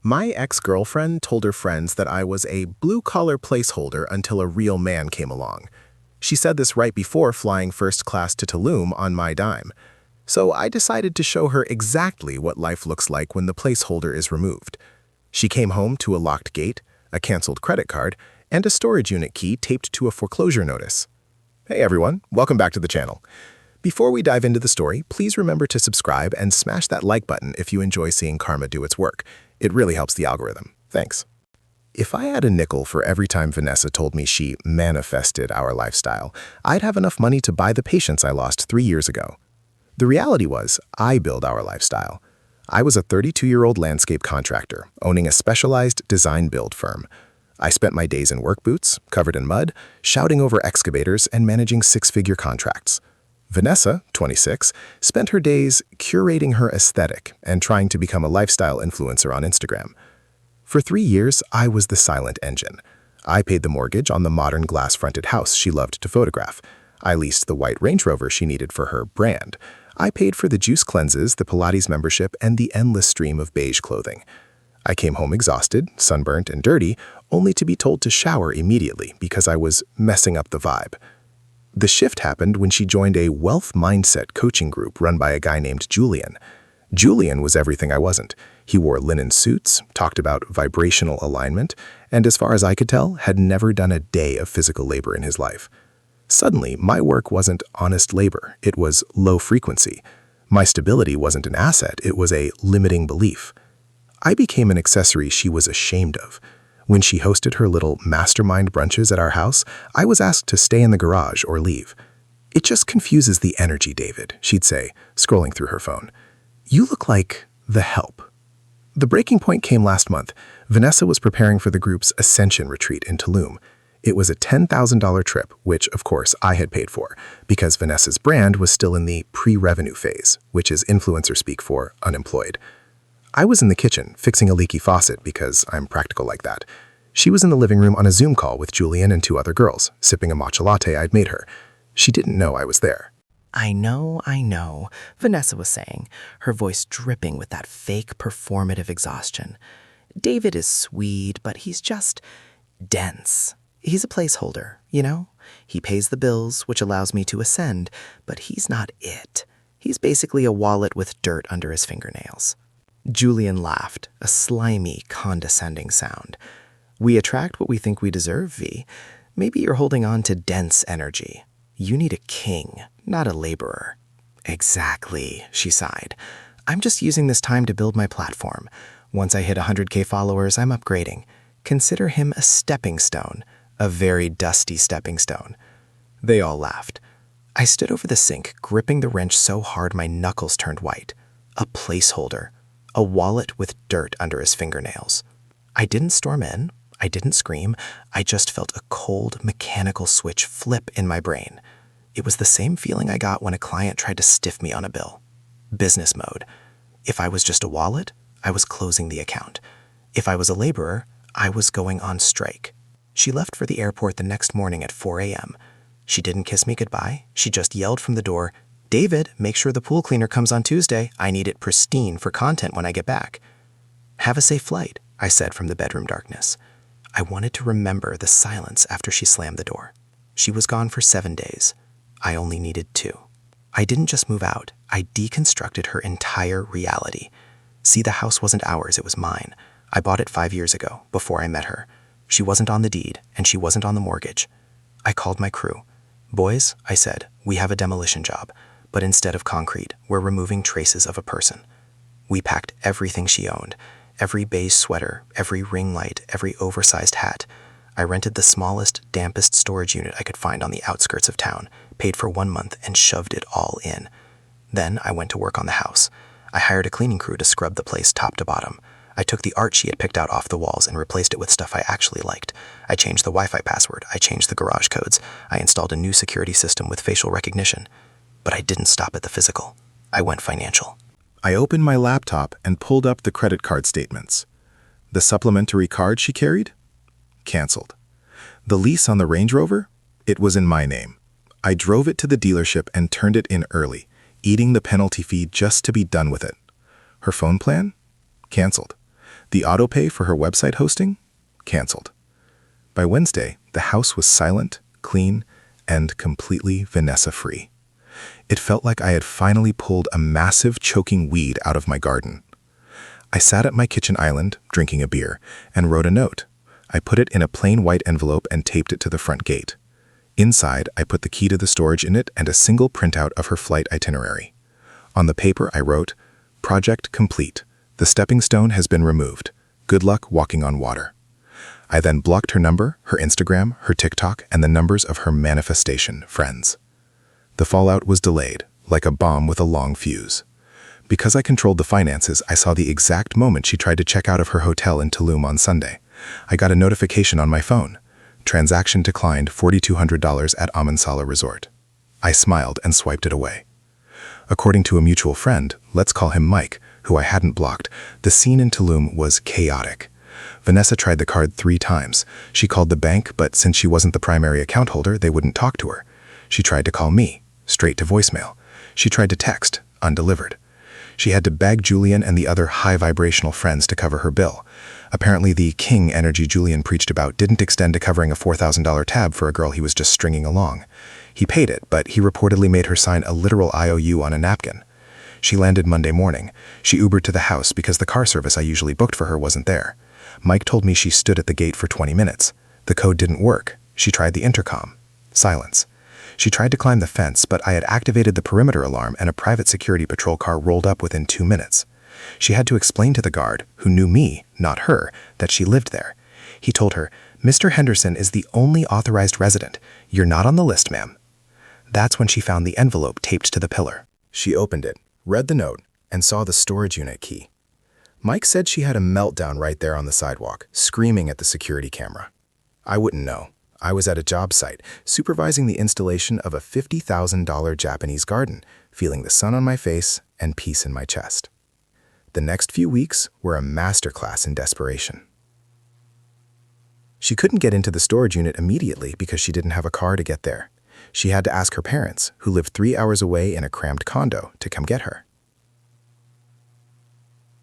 My ex-girlfriend told her friends that I was a blue-collar placeholder until a real man came along. She said this right before flying first class to Tulum on my dime. So I decided to show her exactly what life looks like when the placeholder is removed. She came home to a locked gate, a canceled credit card, and a storage unit key taped to a foreclosure notice. Hey everyone, welcome back to the channel. Before we dive into the story, please remember to subscribe and smash that like button if you enjoy seeing karma do its work. It really helps the algorithm. Thanks. If I had a nickel for every time Vanessa told me she manifested our lifestyle, I'd have enough money to buy the patience I lost 3 years ago. The reality was, I build our lifestyle. I was a 32-year-old landscape contractor, owning a specialized design-build firm. I spent my days in work boots, covered in mud, shouting over excavators and managing six-figure contracts. Vanessa, 26, spent her days curating her aesthetic and trying to become a lifestyle influencer on Instagram. For 3 years, I was the silent engine. I paid the mortgage on the modern glass-fronted house she loved to photograph. I leased the white Range Rover she needed for her brand. I paid for the juice cleanses, the Pilates membership, and the endless stream of beige clothing. I came home exhausted, sunburnt, and dirty, only to be told to shower immediately because I was messing up the vibe. The shift happened when she joined a wealth mindset coaching group run by a guy named Julian. Julian was everything I wasn't. He wore linen suits, talked about vibrational alignment, and as far as I could tell, had never done a day of physical labor in his life. Suddenly, my work wasn't honest labor, it was low frequency. My stability wasn't an asset, it was a limiting belief. I became an accessory she was ashamed of. When she hosted her little mastermind brunches at our house, I was asked to stay in the garage or leave. "It just confuses the energy, David," she'd say, scrolling through her phone. "You look like the help." The breaking point came last month. Vanessa was preparing for the group's Ascension retreat in Tulum. It was a $10,000 trip, which, of course, I had paid for, because Vanessa's brand was still in the pre-revenue phase, which is influencer speak for unemployed. I was in the kitchen, fixing a leaky faucet because I'm practical like that. She was in the living room on a Zoom call with Julian and 2 other girls, sipping a matcha latte I'd made her. She didn't know I was there. I know, Vanessa was saying, her voice dripping with that fake performative exhaustion. David is sweet, but he's just dense. He's a placeholder, you know? He pays the bills, which allows me to ascend, but he's not it. He's basically a wallet with dirt under his fingernails. Julian laughed, a slimy, condescending sound. "We attract what we think we deserve, V. Maybe you're holding on to dense energy. You need a king, not a laborer." "Exactly," she sighed. "I'm just using this time to build my platform. Once I hit 100K followers, I'm upgrading. Consider him a stepping stone, a very dusty stepping stone." They all laughed. I stood over the sink, gripping the wrench so hard my knuckles turned white. A placeholder. A wallet with dirt under his fingernails. I didn't storm in. I didn't scream. I just felt a cold, mechanical switch flip in my brain. It was the same feeling I got when a client tried to stiff me on a bill. Business mode. If I was just a wallet, I was closing the account. If I was a laborer, I was going on strike. She left for the airport the next morning at 4 a.m. She didn't kiss me goodbye. She just yelled from the door, "David, make sure the pool cleaner comes on Tuesday. I need it pristine for content when I get back." "Have a safe flight," I said from the bedroom darkness. I wanted to remember the silence after she slammed the door. She was gone for 7 days. I only needed 2. I didn't just move out. I deconstructed her entire reality. See, the house wasn't ours, it was mine. I bought it 5 years ago, before I met her. She wasn't on the deed, and she wasn't on the mortgage. I called my crew. "Boys," I said, "we have a demolition job, but instead of concrete, we're removing traces of a person." We packed everything she owned. Every beige sweater, every ring light, every oversized hat. I rented the smallest, dampest storage unit I could find on the outskirts of town, paid for 1 month, and shoved it all in. Then I went to work on the house. I hired a cleaning crew to scrub the place top to bottom. I took the art she had picked out off the walls and replaced it with stuff I actually liked. I changed the Wi-Fi password. I changed the garage codes. I installed a new security system with facial recognition. But I didn't stop at the physical. I went financial. I opened my laptop and pulled up the credit card statements. The supplementary card she carried? Canceled. The lease on the Range Rover? It was in my name. I drove it to the dealership and turned it in early, eating the penalty fee just to be done with it. Her phone plan? Canceled. The autopay for her website hosting? Canceled. By Wednesday, the house was silent, clean, and completely Vanessa-free. It felt like I had finally pulled a massive choking weed out of my garden. I sat at my kitchen island, drinking a beer, and wrote a note. I put it in a plain white envelope and taped it to the front gate. Inside, I put the key to the storage in it and a single printout of her flight itinerary. On the paper, I wrote, "Project complete. The stepping stone has been removed. Good luck walking on water." I then blocked her number, her Instagram, her TikTok, and the numbers of her manifestation friends. The fallout was delayed, like a bomb with a long fuse. Because I controlled the finances, I saw the exact moment she tried to check out of her hotel in Tulum on Sunday. I got a notification on my phone. Transaction declined $4,200 at Amansala Resort. I smiled and swiped it away. According to a mutual friend, let's call him Mike, who I hadn't blocked, the scene in Tulum was chaotic. Vanessa tried the card 3 times. She called the bank, but since she wasn't the primary account holder, they wouldn't talk to her. She tried to call me, straight to voicemail. She tried to text, undelivered. She had to beg Julian and the other high-vibrational friends to cover her bill. Apparently, the king energy Julian preached about didn't extend to covering a $4,000 tab for a girl he was just stringing along. He paid it, but he reportedly made her sign a literal IOU on a napkin. She landed Monday morning. She Ubered to the house because the car service I usually booked for her wasn't there. Mike told me she stood at the gate for 20 minutes. The code didn't work. She tried the intercom. Silence. She tried to climb the fence, but I had activated the perimeter alarm and a private security patrol car rolled up within 2 minutes. She had to explain to the guard, who knew me, not her, that she lived there. He told her, "Mr. Henderson is the only authorized resident. You're not on the list, ma'am." That's when she found the envelope taped to the pillar. She opened it, read the note, and saw the storage unit key. Mike said she had a meltdown right there on the sidewalk, screaming at the security camera. I wouldn't know. I was at a job site, supervising the installation of a $50,000 Japanese garden, feeling the sun on my face and peace in my chest. The next few weeks were a masterclass in desperation. She couldn't get into the storage unit immediately because she didn't have a car to get there. She had to ask her parents, who lived 3 hours away in a cramped condo, to come get her.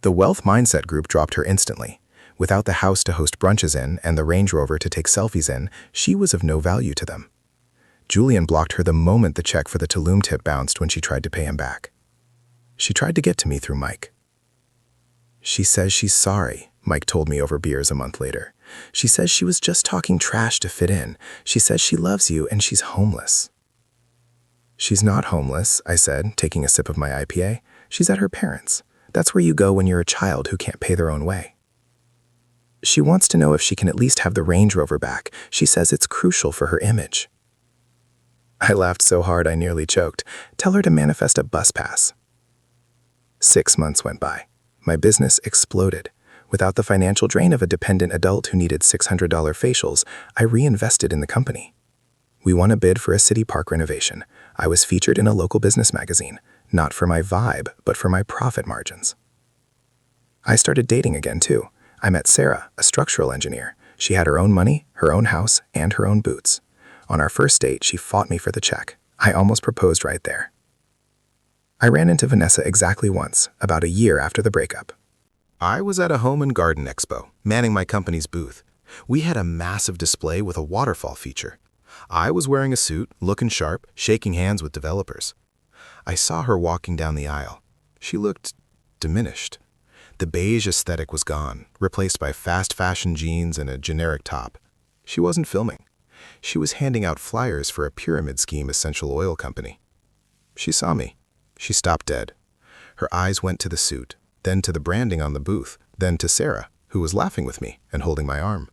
The Wealth Mindset group dropped her instantly. Without the house to host brunches in and the Range Rover to take selfies in, she was of no value to them. Julian blocked her the moment the check for the Tulum tip bounced when she tried to pay him back. She tried to get to me through Mike. "She says she's sorry," Mike told me over beers a month later. "She says she was just talking trash to fit in. She says she loves you and she's homeless." "She's not homeless," I said, taking a sip of my IPA. "She's at her parents'. That's where you go when you're a child who can't pay their own way." "She wants to know if she can at least have the Range Rover back. She says it's crucial for her image." I laughed so hard I nearly choked. "Tell her to manifest a bus pass." 6 months went by. My business exploded. Without the financial drain of a dependent adult who needed $600 facials, I reinvested in the company. We won a bid for a city park renovation. I was featured in a local business magazine, not for my vibe, but for my profit margins. I started dating again, too. I met Sarah, a structural engineer. She had her own money, her own house, and her own boots. On our first date, she fought me for the check. I almost proposed right there. I ran into Vanessa exactly once, about a year after the breakup. I was at a home and garden expo, manning my company's booth. We had a massive display with a waterfall feature. I was wearing a suit, looking sharp, shaking hands with developers. I saw her walking down the aisle. She looked diminished. The beige aesthetic was gone, replaced by fast fashion jeans and a generic top. She wasn't filming. She was handing out flyers for a pyramid scheme essential oil company. She saw me. She stopped dead. Her eyes went to the suit, then to the branding on the booth, then to Sarah, who was laughing with me and holding my arm.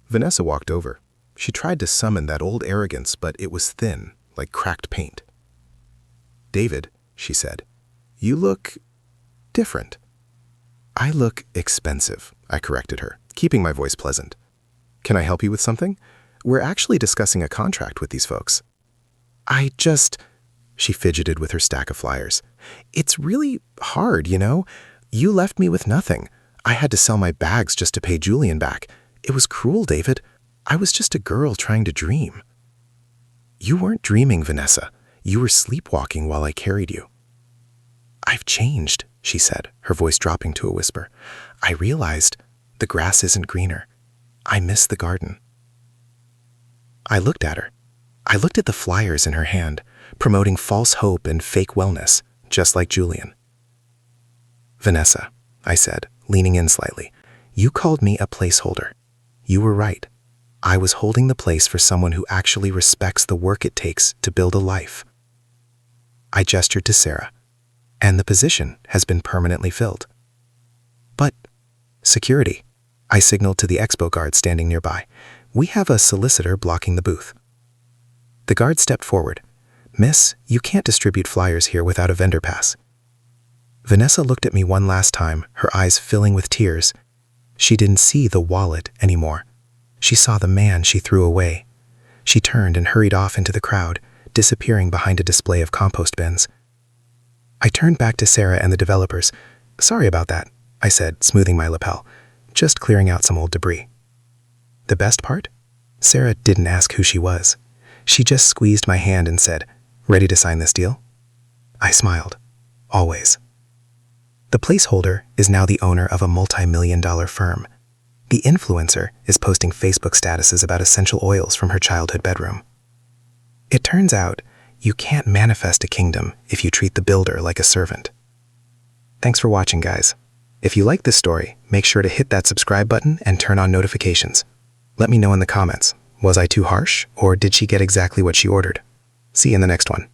Vanessa walked over. She tried to summon that old arrogance, but it was thin, like cracked paint. "David," she said, "you look different." "I look expensive," I corrected her, keeping my voice pleasant. "Can I help you with something? We're actually discussing a contract with these folks." She fidgeted with her stack of flyers. "It's really hard, you know? You left me with nothing. I had to sell my bags just to pay Julian back. It was cruel, David. I was just a girl trying to dream." "You weren't dreaming, Vanessa. You were sleepwalking while I carried you." "I've changed," she said, her voice dropping to a whisper. I realized the grass isn't greener. I miss the garden. I looked at her. I looked at the flyers in her hand, promoting false hope and fake wellness, just like Julian. Vanessa, I said, leaning in slightly, you called me a placeholder. You were right. I was holding the place for someone who actually respects the work it takes to build a life. I gestured to Sarah, and the position has been permanently filled. But security, I signaled to the expo guard standing nearby. We have a solicitor blocking the booth. The guard stepped forward. Miss, you can't distribute flyers here without a vendor pass. Vanessa looked at me one last time, her eyes filling with tears. She didn't see the wallet anymore. She saw the man she threw away. She turned and hurried off into the crowd, disappearing behind a display of compost bins. I turned back to Sarah and the developers. Sorry about that, I said, smoothing my lapel, just clearing out some old debris. The best part? Sarah didn't ask who she was. She just squeezed my hand and said, ready to sign this deal? I smiled. Always. The placeholder is now the owner of a multi-million-dollar firm. The influencer is posting Facebook statuses about essential oils from her childhood bedroom. It turns out, you can't manifest a kingdom if you treat the builder like a servant. Thanks for watching, guys. If you like this story, make sure to hit that subscribe button and turn on notifications. Let me know in the comments, was I too harsh, or did she get exactly what she ordered? See you in the next one.